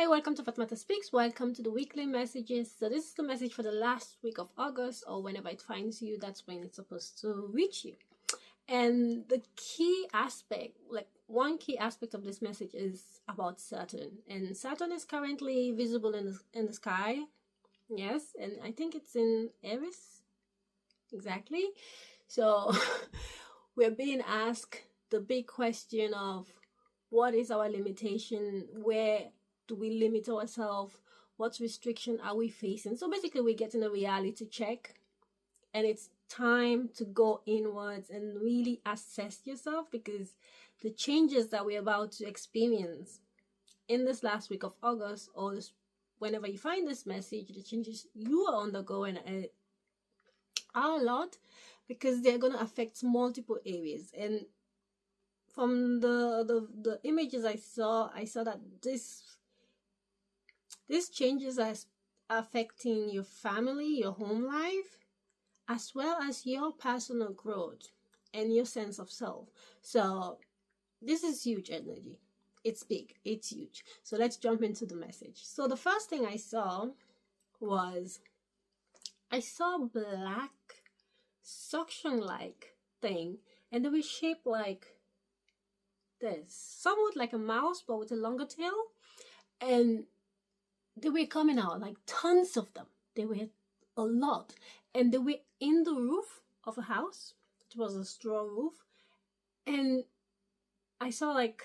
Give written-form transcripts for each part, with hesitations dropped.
Hi, welcome to Fatmata Speaks. Welcome to the weekly messages. So this is the message for the last week of August, or whenever it finds you, that's when it's supposed to reach you. And the key aspect, like one key aspect of this message is about Saturn. And Saturn is currently visible in the sky. Yes, and I think it's in Aries. Exactly. So we're being asked the big question of what is our limitation? Where do we limit ourselves? What restriction are we facing? So basically we're getting a reality check, and it's time to go inwards and really assess yourself, because the changes that we're about to experience in this last week of August, or whenever you find this message, the changes you are undergoing are a lot, because they're going to affect multiple areas. And from the images I saw that these changes are affecting your family, your home life, as well as your personal growth and your sense of self. So this is huge energy. It's big, it's huge. So let's jump into the message. So the first thing I saw was black suction-like thing, and they were shaped like this, somewhat like a mouse but with a longer tail, and they were coming out like tons of them. They were a lot, and they were in the roof of a house. It was a straw roof, and I saw, like,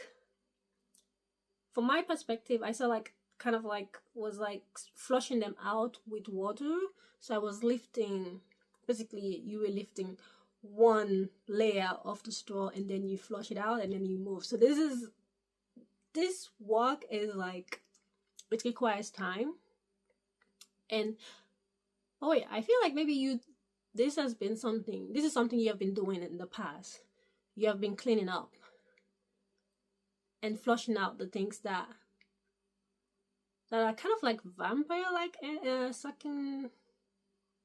from my perspective, I saw like kind of like was like flushing them out with water. So I was lifting, basically you were lifting one layer of the straw and then you flush it out and then you move. So this work is like, it requires time. And oh wait, I feel like maybe this is something you have been doing in the past. You have been cleaning up and flushing out the things that are kind of like vampire like sucking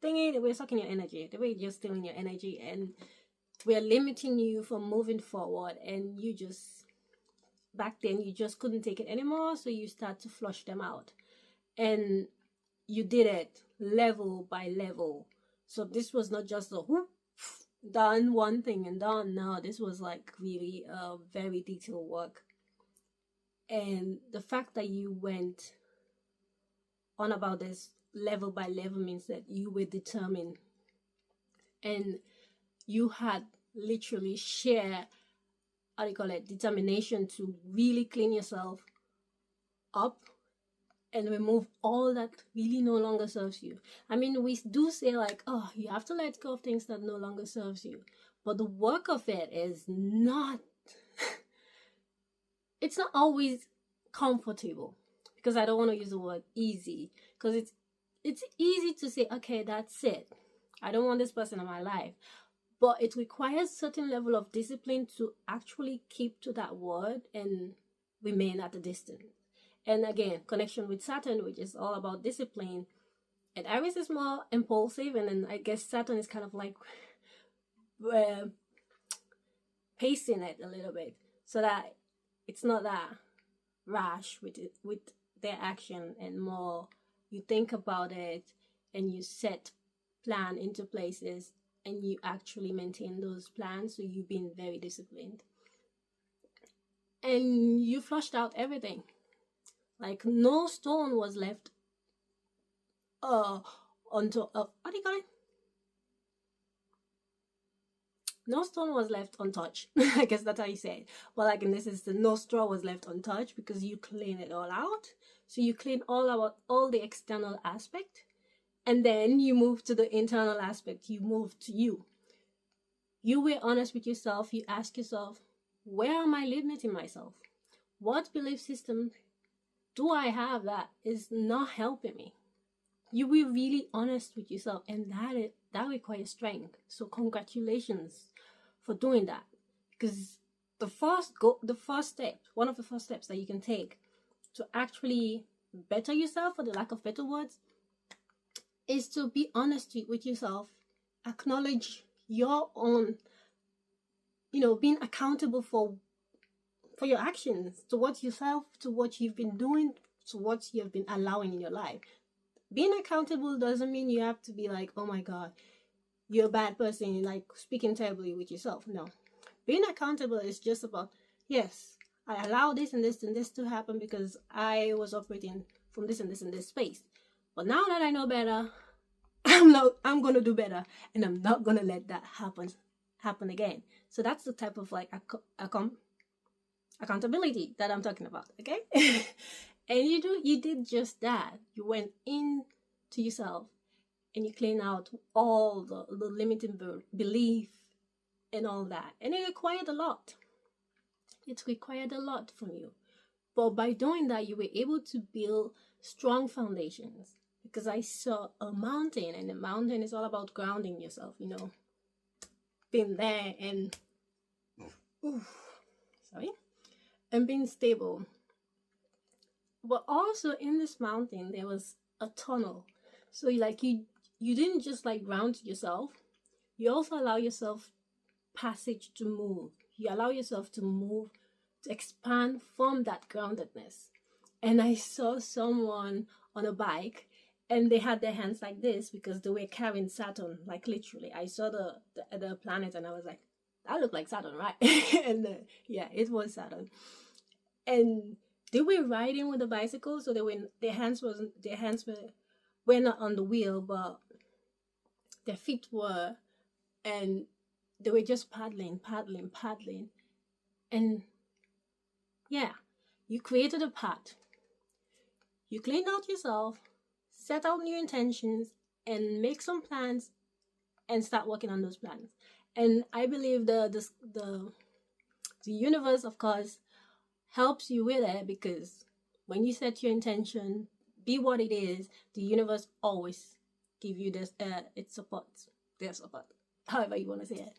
thingy. They were sucking your energy. They were just stealing your energy, and we're limiting you from moving forward. And you just, back then, you just couldn't take it anymore, so you start to flush them out. And you did it level by level. So this was not just a whoop, done one thing and done. No, this was like really very detailed work. And the fact that you went on about this level by level means that you were determined, and you had literally sheer, determination to really clean yourself up and remove all that really no longer serves you. I mean, we do say like, oh, you have to let go of things that no longer serves you, but the work of it is not it's not always comfortable, because I don't want to use the word easy, because it's easy to say, okay, that's it, I don't want this person in my life, but it requires certain level of discipline to actually keep to that word and remain at a distance. And again, connection with Saturn, which is all about discipline, and Aries is more impulsive, and then I guess Saturn is kind of like pacing it a little bit, so that it's not that rash with their action, and more you think about it and you set plan into places and you actually maintain those plans. So you've been very disciplined, and you flushed out everything. Like no stone was left onto what do you call it? No stone was left untouched. I guess that's how you say it. But like in this instance, no straw was left untouched, because you clean it all out. So you clean all the external aspect, and then you move to the internal aspect. You move to you. You were honest with yourself. You ask yourself, where am I limiting myself? What belief system do I have that is not helping me? You were really honest with yourself, and that requires strength. So congratulations for doing that, because one of the first steps that you can take to actually better yourself, for the lack of better words, is to be honest with yourself, acknowledge your own, being accountable for your actions towards yourself, to what you've been doing to what you have been allowing in your life. Being accountable doesn't mean you have to be like, oh my God, you're a bad person, like speaking terribly with yourself. No. Being accountable is just about, yes, I allow this and this and this to happen because I was operating from this and this and this space. But now that I know better, I'm gonna do better, and I'm not gonna let that happen again. So that's the type of like accountability that I'm talking about, okay? And you did just that. You went in to yourself and you clean out all the limiting belief and all that. And it required a lot. It required a lot from you. But by doing that, you were able to build strong foundations. Because I saw a mountain, and the mountain is all about grounding yourself, being there and and being stable. But also in this mountain there was a tunnel. So you didn't just like ground yourself, you also allow yourself passage to move. You allow yourself to move, to expand from that groundedness. And I saw someone on a bike, and they had their hands like this because they were carrying Saturn, like literally. I saw the planet, and I was like, that looked like Saturn, right? And yeah, it was Saturn. And they were riding with a bicycle, so their hands were not on the wheel, but their feet were, and they were just paddling. And yeah, you created a path. You cleaned out yourself, set out new intentions, and make some plans, and start working on those plans. And I believe the universe, of course, helps you with it, because when you set your intention, be what it is, the universe always give you this its support, their support, however you want to say it.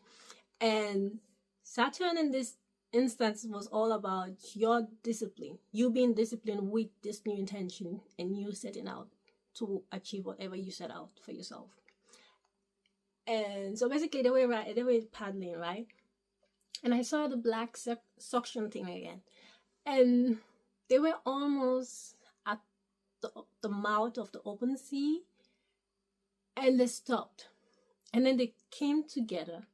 And Saturn in this instance was all about your discipline, you being disciplined with this new intention, and you setting out to achieve whatever you set out for yourself. And so basically they were paddling, right? And I saw the black suction thing again, and they were almost at the mouth of the open sea, and they stopped, and then they came together,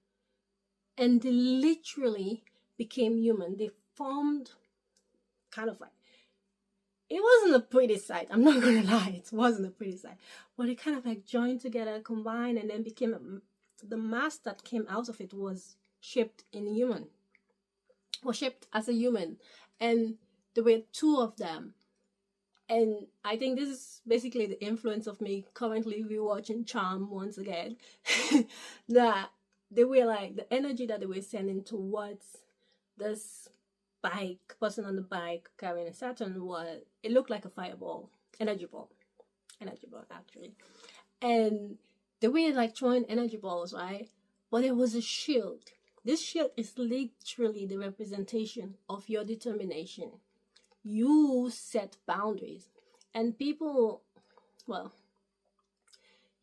and they literally became human. They formed kind of like, it wasn't a pretty sight, I'm not gonna lie, it wasn't a pretty sight, but it kind of like joined together, combined, and then became the mass that came out of it was shaped as a human. And there were two of them. And I think this is basically the influence of me currently rewatching Charm once again. That they were like, the energy that they were sending towards this person on the bike carrying a Saturn, it looked like a fireball, energy ball actually. And they were like throwing energy balls, right? But there was a shield. This shield is literally the representation of your determination. You set boundaries, and people, well,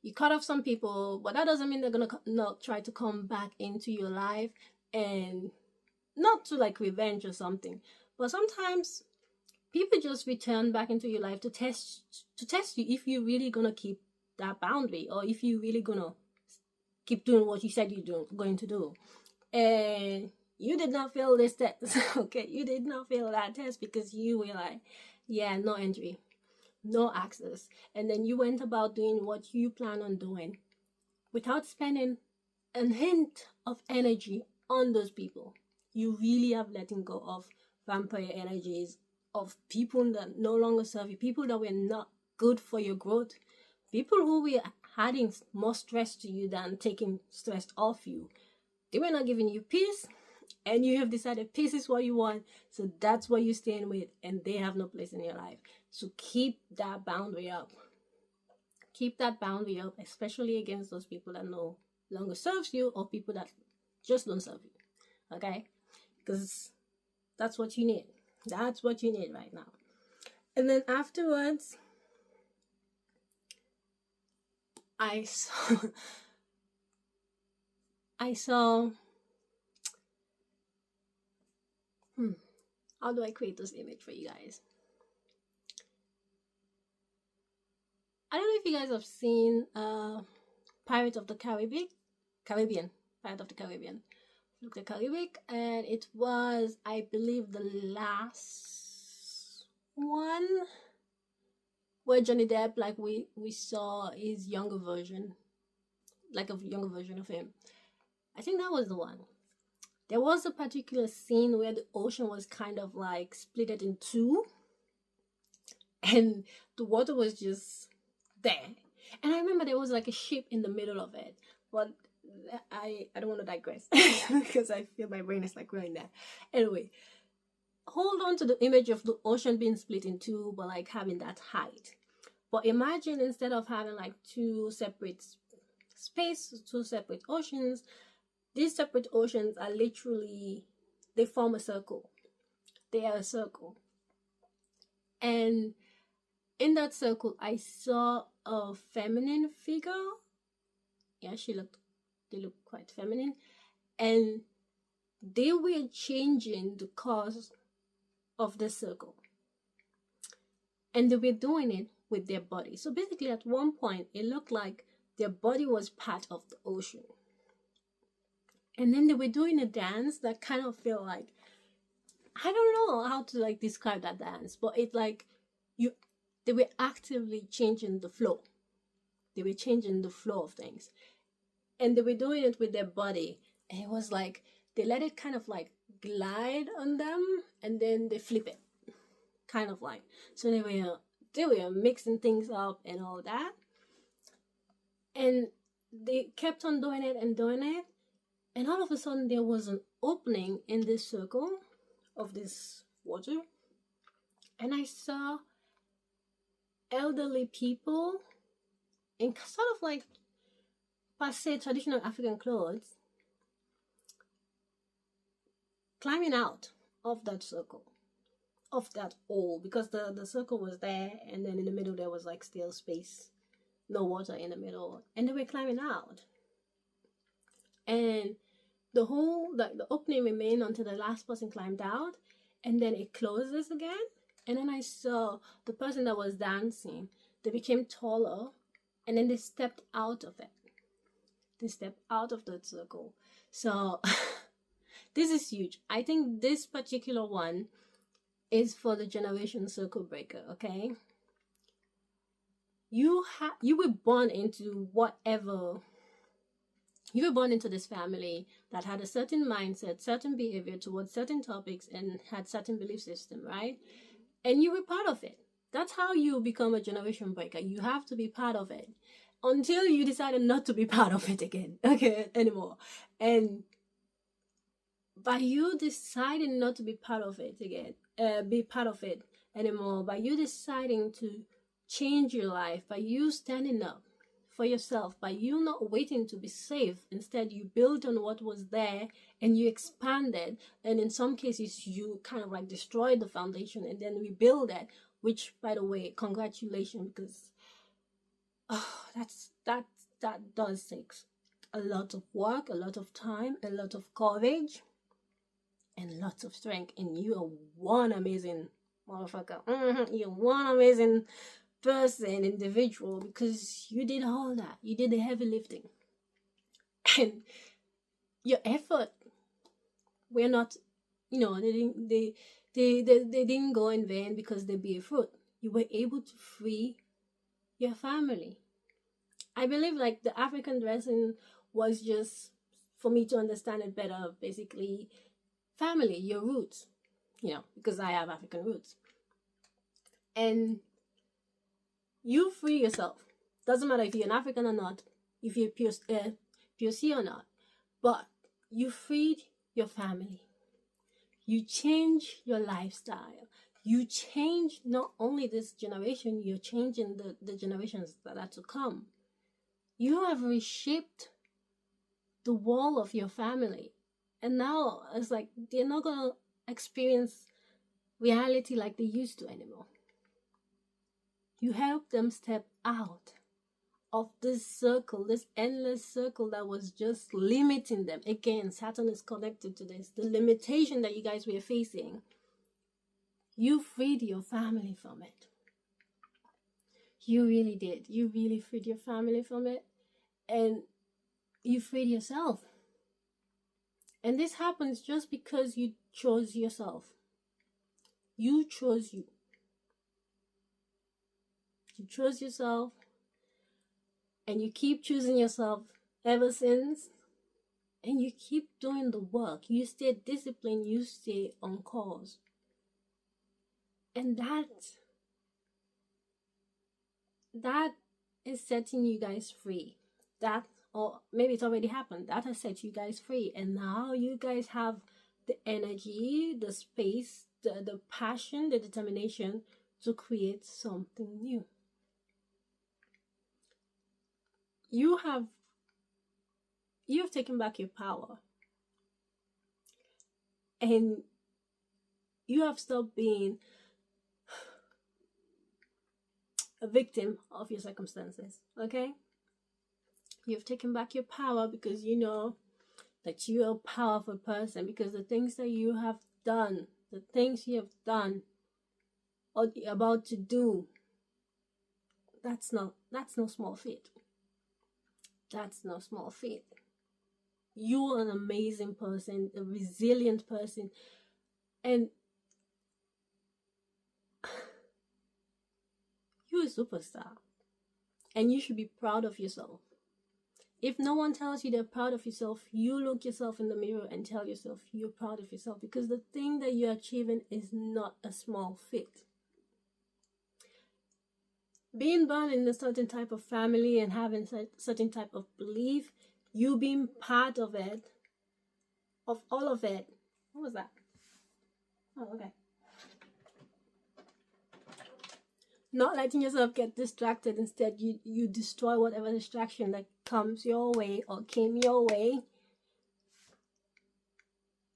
you cut off some people, but that doesn't mean they're gonna not try to come back into your life, and not to like revenge or something, but sometimes people just return back into your life to test you if you're really gonna keep that boundary, or if you're really gonna keep doing what you said you're going to do. And you did not fail this test. Okay, you did not fail that test because you were like, yeah, no entry, no access. And then you went about doing what you plan on doing without spending a hint of energy on those people. You really have letting go of vampire energies, of people that no longer serve you, people that were not good for your growth, people who were adding more stress to you than taking stress off you. They were not giving you peace, and you have decided peace is what you want, so that's what you're staying with, and they have no place in your life. So keep that boundary up. Keep that boundary up, especially against those people that no longer serves you, or people that just don't serve you. Okay? Because that's what you need. That's what you need right now. And then afterwards, I saw how do I create this image for you guys? know if you guys have seen Pirate of the Caribbean. Pirate of the Caribbean. Look at Caribbean, and it was, I believe, the last one where Johnny Depp, like we saw his younger version, like a younger version of him. I think that was the one. There was a particular scene where the ocean was kind of like split in two, and the water was just there. And I remember there was like a ship in the middle of it, but I don't want to digress because I feel my brain is like going there. Anyway, hold on to the image of the ocean being split in two, but like having that height. But imagine instead of having like two separate oceans, these separate oceans are literally, they form a circle. They are a circle. And in that circle, I saw a feminine figure. Yeah, they looked quite feminine. And they were changing the course of the circle. And they were doing it with their body. So basically at one point, it looked like their body was part of the ocean. And then they were doing a dance that kind of felt like, I don't know how to like describe that dance, but it like, they were actively changing the flow. They were changing the flow of things. And they were doing it with their body. And it was like, they let it kind of like glide on them, and then they flip it. Kind of like. So they were mixing things up and all that. And they kept on doing it and doing it. And all of a sudden there was an opening in this circle of this water. And I saw elderly people in sort of like passe traditional African clothes climbing out of that circle, of that hole, because the circle was there, and then in the middle there was like still space, no water in the middle, and they were climbing out. And the opening remained until the last person climbed out, and then it closes again. And then I saw the person that was dancing, they became taller, and then they stepped out of it. They stepped out of that circle. So this is huge. I think this particular one is for the generation circle breaker, okay? You were born into this family that had a certain mindset, certain behavior towards certain topics, and had certain belief system, right? And you were part of it. That's how you become a generation breaker. You have to be part of it until you decided not to be part of it again, okay, anymore. And by you deciding not to be part of it anymore, by you deciding to change your life, by you standing up for yourself, by you not waiting to be safe, instead you built on what was there and you expanded, and in some cases you kind of like destroyed the foundation and then rebuild it, which, by the way, congratulations, because that does take a lot of work, a lot of time, a lot of courage, and lots of strength. And you are one amazing motherfucker. You're one amazing person, individual, because you did all that. You did the heavy lifting. And your effort were not, they didn't go in vain because they bear fruit. You were able to free your family. I believe like the African dressing was just for me to understand it better, basically family, your roots, because I have African roots. And you free yourself. Doesn't matter if you're an African or not, if you're POC or not, but you freed your family. You change your lifestyle. You change not only this generation, you're changing the generations that are to come. You have reshaped the wall of your family. And now it's like they're not going to experience reality like they used to anymore. You help them step out of this circle, this endless circle that was just limiting them. Again, Saturn is connected to this. The limitation that you guys were facing, you freed your family from it. You really did. You really freed your family from it, and you freed yourself. And this happens just because you chose yourself. You chose you. You chose yourself, and you keep choosing yourself ever since. And you keep doing the work. You stay disciplined. You stay on course. And that is setting you guys free. That, or maybe it's already happened, that has set you guys free, and now you guys have the energy, the space, the passion, the determination to create something new. You have taken back your power, and you have stopped being a victim of your circumstances. Okay, you've taken back your power because you know that you're a powerful person, because the things that you have done, the things you have done or you're about to do, that's no small feat. That's no small feat. You're an amazing person, a resilient person, and you're a superstar. And you should be proud of yourself. If no one tells you they're proud of yourself, you look yourself in the mirror and tell yourself you're proud of yourself, because the thing that you're achieving is not a small feat. Being born in a certain type of family and having a certain type of belief, you being part of it, of all of it. What was that? Oh, okay. Not letting yourself get distracted. Instead, you destroy whatever distraction that comes your way or came your way.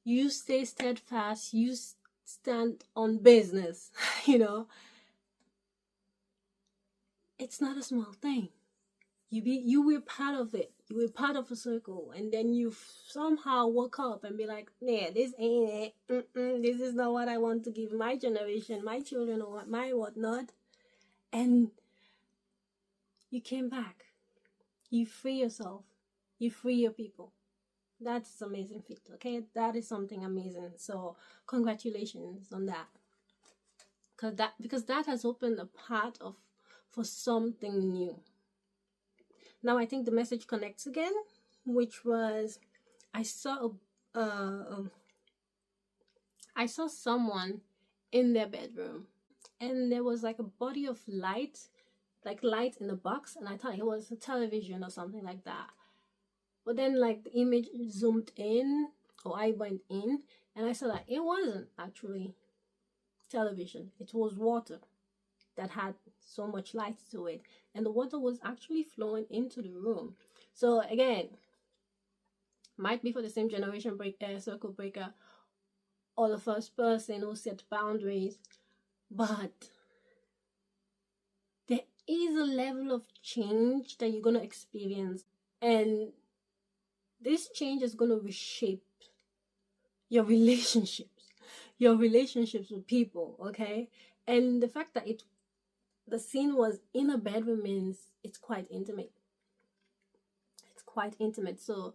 You stay steadfast. You stand on business. You know, it's not a small thing. You were part of it. You were part of a circle, and then you somehow woke up and be like, "Yeah, this ain't it. This is not what I want to give my generation, my children, or my whatnot." And you came back. You free yourself. You free your people. That's amazing feat. Okay, that is something amazing. So congratulations on that. Because that has opened a path for something new. Now I think the message connects again, which was I saw someone in their bedroom, and there was like a body of light, like light in a box, and I thought it was a television or something like that. But then like the image zoomed in, or I went in, and I saw that it wasn't actually television. It was water that had so much light to it, and the water was actually flowing into the room. So again, might be for the same generation circle breaker, or the first person who set boundaries, but there is a level of change that you're going to experience, and this change is going to reshape your relationships with people. Okay, and the fact that the scene was in a bedroom means it's quite intimate. So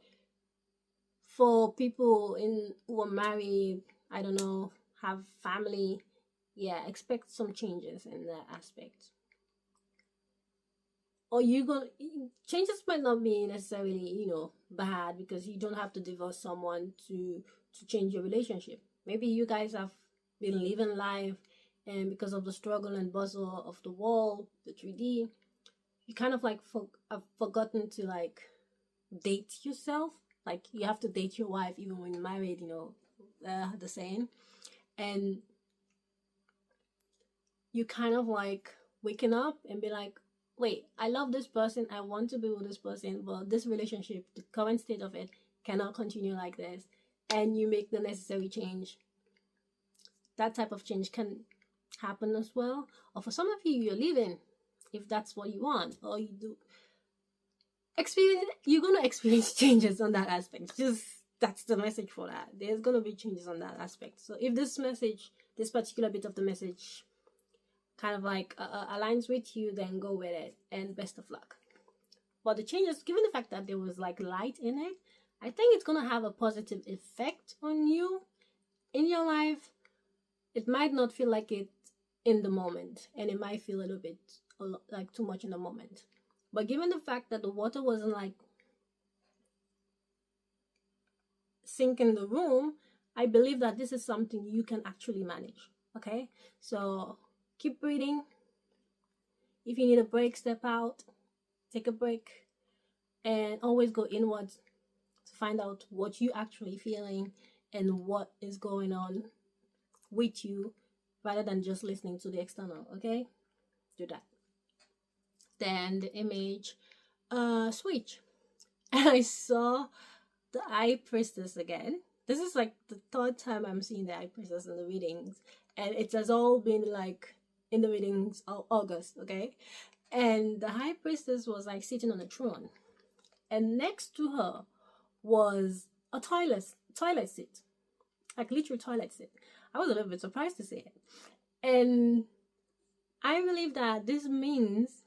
for people who are married, I don't know, have family, yeah, expect some changes in that aspect. Or changes might not be necessarily, bad, because you don't have to divorce someone to change your relationship. Maybe you guys have been living life, and because of the struggle and bustle of the world, the 3D, you kind of like have forgotten to like date yourself. Like you have to date your wife even when you're married, the saying. And you kind of like waking up and be like, wait, I love this person, I want to be with this person, but this relationship, the current state of it, cannot continue like this. And you make the necessary change. That type of change can happen as well. Or for some of you, you're leaving, if that's what you want, or you do you're going to experience changes on that aspect. Just that's the message for that. There's going to be changes on that aspect. So if this particular bit of the message kind of like aligns with you, then go with it, and best of luck. But the changes, given the fact that there was like light in it, I think it's gonna have a positive effect on you in your life. It might not feel like it in the moment, and it might feel a little bit like too much in the moment. But given the fact that the water wasn't like sinking the room, I believe that this is something you can actually manage. Okay, so keep breathing. If you need a break, step out, take a break, and always go inwards to find out what you actually feeling and what is going on with you, rather than just listening to the external. Okay, do that. Then the image switch. And I saw the High Priestess again. This is like the third time I'm seeing the High Priestess in the readings, and it has all been like in the readings of August, okay? And the High Priestess was like sitting on a throne, and next to her was a toilet seat, like literal toilet seat. I was a little bit surprised to see it, and I believe that this means,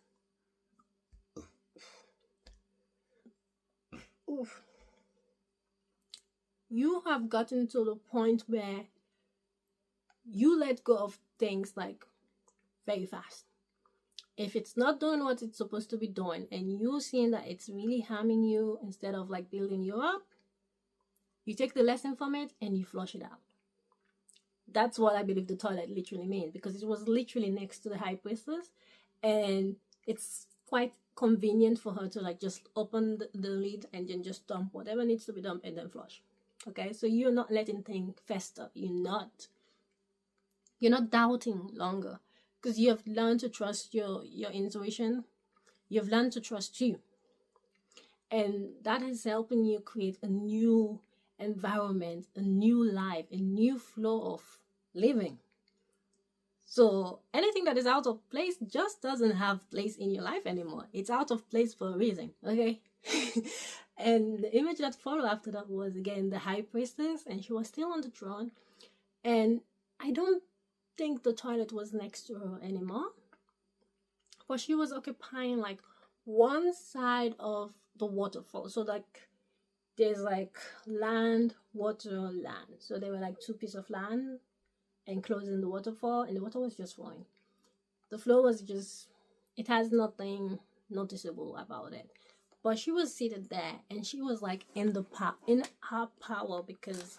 oof, you have gotten to the point where you let go of things like very fast. If it's not doing what it's supposed to be doing and you seeing that it's really harming you instead of like building you up, you take the lesson from it and you flush it out. That's what I believe the toilet literally means, because it was literally next to the High Priestess, and it's quite convenient for her to like just open the lid and then just dump whatever needs to be dumped and then flush. Okay, so you're not letting things fester. You're not doubting longer, because you have learned to trust your intuition. You've learned to trust you, and that is helping you create a new environment, a new life, a new flow of living. So anything that is out of place just doesn't have place in your life anymore. It's out of place for a reason, okay? And the image that followed after that was again the High Priestess, and she was still on the throne, and I don't think the toilet was next to her anymore, but she was occupying like one side of the waterfall. So like there's like land, water, land. So there were like two pieces of land enclosing the waterfall, and the water was just flowing. The flow was just, it has nothing noticeable about it. But she was seated there, and she was like in her power, because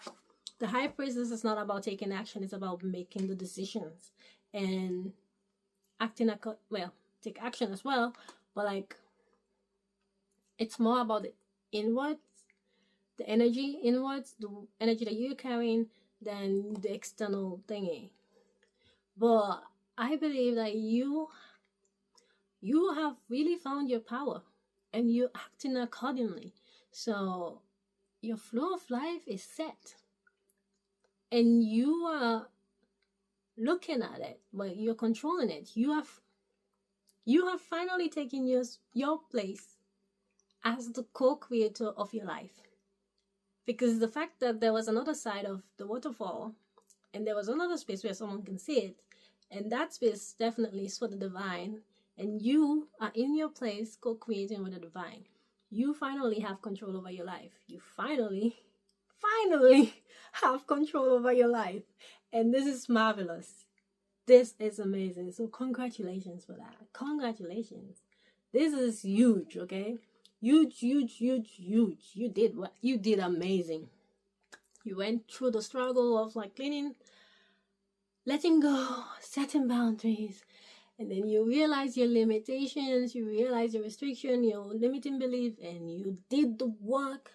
the High Priestess is not about taking action, it's about making the decisions and acting take action as well, but like it's more about the inwards, the energy inwards, the energy that you're carrying, than the external thingy. But I believe that you have really found your power and you're acting accordingly. So your flow of life is set, and you are looking at it, but you're controlling it. You have finally taken your place as the co-creator of your life. Because the fact that there was another side of the waterfall, and there was another space where someone can see it, and that space definitely is for the divine, and you are in your place co-creating with the divine. You finally have control over your life. You finally have control over your life. And this is marvelous. This is amazing. So congratulations for that. Congratulations. This is huge, okay? Huge. You did amazing. You went through the struggle of like cleaning, letting go, setting boundaries, and then you realize your limitations, you realize your restriction, your limiting belief, and you did the work,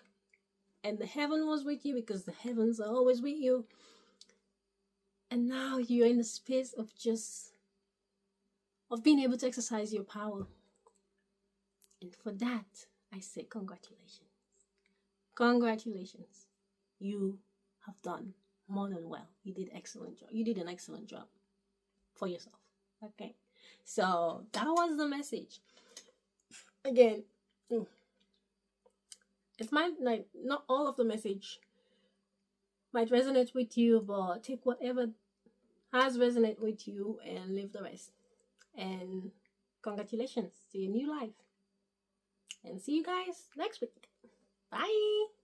and the heaven was with you, because the heavens are always with you. And now you're in the space of being able to exercise your power. And for that, I say congratulations. Congratulations. You have done more than well. You did excellent job. You did an excellent job for yourself. Okay. So that was the message. Again, it might not all of the message might resonate with you, but take whatever has resonated with you and leave the rest. And congratulations to your new life. And see you guys next week. Bye.